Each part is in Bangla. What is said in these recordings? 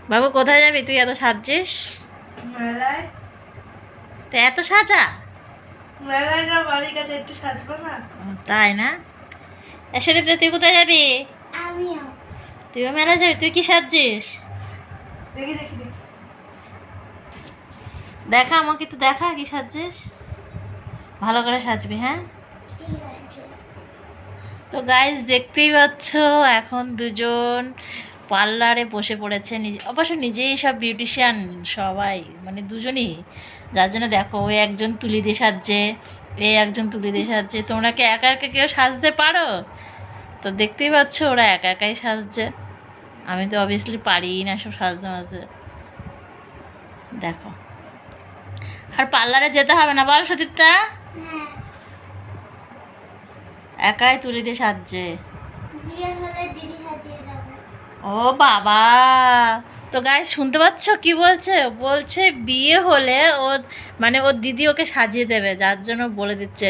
বাবু কোথায় যাবি তুই এত সাজছিস? মেলায়। তো এত সাজা? মেলায় যা বাড়ির কাছে একটু সাজবো না? তাই না? সুদীপ তুই কোথায় যাবি? আমিও তুইও মেলা যাবি? তুই কি সাজছিস? দেখি দেখি দেখি। দেখা আমাকে একটু দেখা কি সাজছিস, ভালো করে সাজবি হ্যাঁ। ঠিক আছে। তো গাইজ দেখতেই পাচ্ছ এখন দুজন পার্লারে বসে পড়েছে, অবশ্য নিজেই সব বিউটিশিয়ান সবাই, মানে দুজনই। যার জন্য দেখো ওই একজন তুলি দিয়ে সাজছে, এই একজন তুলি দিয়ে সাজছে। তোমরা কি একা একা কেউ সাজতে পারো? তো দেখতেই পাচ্ছ ওরা একা একাই সাজছে, আমি তো অবভিয়াসলি পারি না সব সাজতে মাঝে। দেখো আর পার্লারে যেতে হবে না বল সুদীপ্তা, হ্যাঁ, একাই তুলি দিয়ে সাজছে। বিয়ে হলে দিদি সাজিয়ে দেবে। ও বাবা, তো গাই শুনতে পাচ্ছ কি বলছে? বলছে বিয়ে হলে ও মানে ওর দিদি ওকে সাজিয়ে দেবে, যার জন্য বলে দিচ্ছে।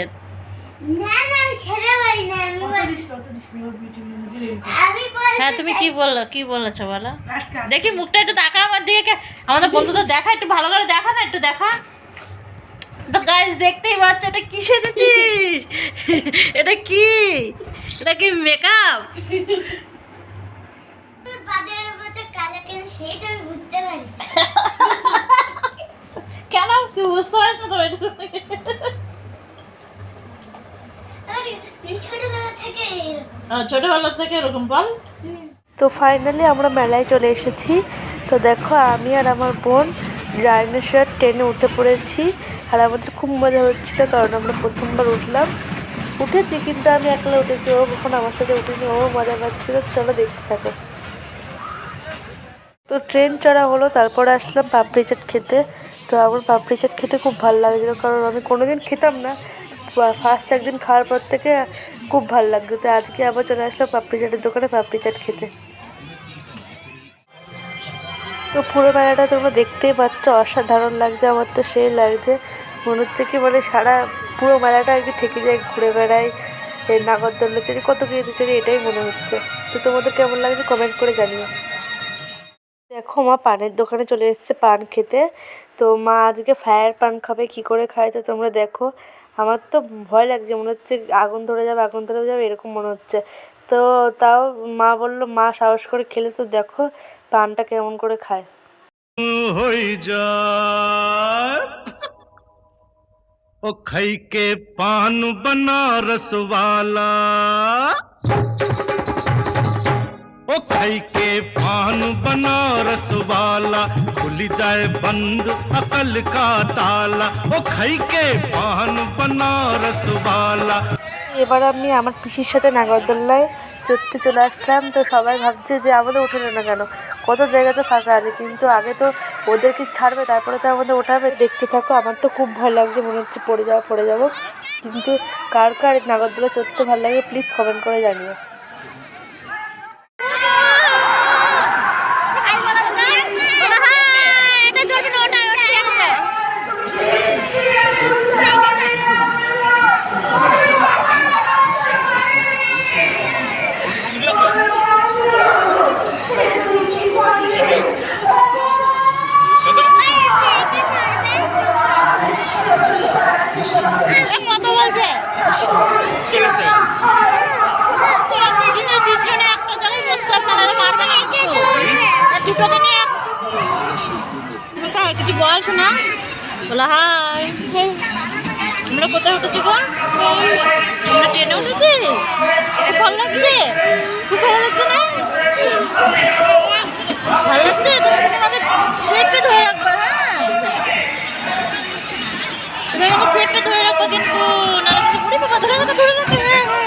না না, আমি ছেড়ে বলি না, আমি অত বলি দিস না, অত দিস না, ওর বিউটি নিজে আমি বলতে হ্যাঁ তুমি কি বললো, কি বলেছো বলো? আটকা। দেখি মুখটা একটু দেখা আমার দিকে, আমাদের বন্ধুদের দেখা, একটু ভালো করে দেখা না, একটু দেখা। তো গাইস দেখতেই পাচ্ছ এটা কি সেজেছিস? এটা কি, এটা কি মেকআপ? বাদের মধ্যে কালো কেন সেটা আমি বুঝতে পারি। কেন তুই বুঝতে পারিস না তো এটা? আমি ছোটবেলা থেকে এরকম। ছোটবেলা থেকে এরকম বল। তো ফাইনালি আমরা মেলায় চলে এসেছি। তো দেখো আমি আর আমার বোন ডাইনোসর ট্রেনে উঠে পড়েছি, আর আমাদের খুব মজা হচ্ছিলো কারণ আমরা প্রথমবার উঠেছি, কিন্তু আমি একলা উঠেছি, ও কখন আমার সাথে উঠেনি, ও মজা পাচ্ছিলো। চলো দেখতে থাকো। তো ট্রেন চড়া হলো, তারপরে আসলাম পাপড়ি চাট খেতে। তো আমার পাপড়ি চাট খেতে খুব ভালো লাগছিলো, কারণ আমি কোনোদিন খেতাম না, ফার্স্ট একদিন খাওয়ার পর থেকে খুব ভালো লাগতো। তো আজকে আবার চলে আসলাম পাপড়ি চাটের দোকানে পাপড়ি চাট খেতে। তো পুরো মেলাটা তোমরা দেখতেই পাচ্ছ, অসাধারণ লাগছে, আমার তো সেই লাগছে, মনে হচ্ছে কি মানে সারা পুরো মেলাটা আর কি থেকে যায়, ঘুরে বেড়াই, এই নাগরদোল্লা চড়ি, কত কিছু চড়ি, এটাই মনে হচ্ছে। তো তোমাদের কেমন লাগছে কমেন্ট করে জানিও। দেখো মা পানের দোকানে চলে এসেছে পান খেতে। তো মা আজকে ফায়ার পান খাবে, কি করে খায় তো তোমরা দেখো। আমার তো ভয় লাগছে, মনে হচ্ছে আগুন ধরে যাবে, আগুন ধরে যাবে এরকম মনে হচ্ছে। তো তাও মা বললো, মা সাহস করে খেলে। তো দেখো পানটা কেমন করে খায়। হই যায় ओ खई के पान बनारस वाला ओ खई के पान बनारस वाला खुल जाए बंद अकल का ताला ओ खई के पान बनारस वाला। এবার আমি আমার পিসির সাথে নাগরদোল্লায় চড়তে চলে আসলাম। তো সবাই ভাবছে যে আমাদের উঠে না কেন, কত জায়গা তো ফাঁকা আছে, কিন্তু আগে তো ওদেরকে ছাড়বে, তারপরে তো আমাদের ওঠাবে। দেখতে থাকো, আমার তো খুব ভয় লাগছে, মনে হচ্ছে পড়ে যাবো। কিন্তু কার কার নাগরদোলা চড়তে ভালো লাগে প্লিজ কমেন্ট করে জানিও। কত বলছে? তিনজনে একটা জায়গায় বসতে আপনারা পারবে না, দুটোকে নিয়ে কিছু বল শোনা, বলা হাই। আমরা কোথায় উঠেছি গো? আমরা ট্রেনে উঠেছি, খুব ভালো লাগছে, খুব ভালো লাগছে না? ভালো লাগছে, তুমি কিন্তু আমাকে চেপে ধরে রাখবে, হ্যাঁ তুমি আমাকে চেপে ধরে রাখবো, কিন্তু নাহলে কিন্তু ঘুরে পাকা ধরে রাখো, ধরে রাখো।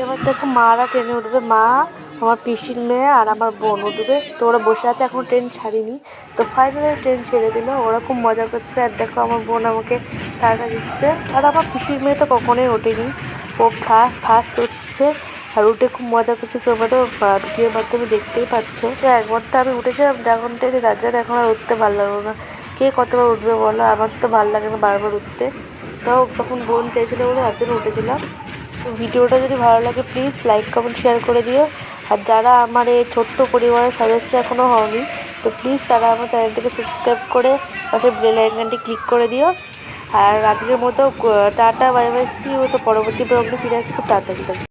এবার দেখো মারা ট্রেনে উঠবে, মা, আমার পিসির মেয়ে আর আমার বোন উঠবে। তো ওরা বসে আছে, এখন ট্রেন ছাড়িনি। তো ফাইনালি ট্রেন ছেড়ে দিল, ওরা খুব মজা করছে। আর দেখো আমার বোন আমাকে টাটা দিচ্ছে, আর আমার পিসির মেয়ে তো কখনোই ওঠেনি, ও ফার্স্ট উঠছে, আর উঠে খুব মজা করছে। তোমরা তো ভিডিওর মাধ্যমে দেখতেই পাচ্ছ। তো একবার তো আমি উঠেছিলাম ড্রাগন ট্রেনে, তার জন্য এখন আর উঠতে ভালো লাগলো না। কে কতবার উঠবে বলো, আমার তো ভালো লাগে না বারবার উঠতে। তাও তখন বোন চাইছিলো বলে তার জন্য উঠেছিলাম। তো ভিডিওটা যদি ভালো লাগে প্লিজ লাইক কমেন্ট শেয়ার করে দিও। আর যারা আমার এই ছোট্ট পরিবারের সদস্য এখনও হয়নি তো প্লিজ তারা আমার চ্যানেলটিকে সাবস্ক্রাইব করে পাশে বেল আইকনটি ক্লিক করে দিও। আর আজকের মতো tata bye bye, see you. তো পরবর্তী ব্লগে ফিরে আসি খুব তাড়াতাড়ি।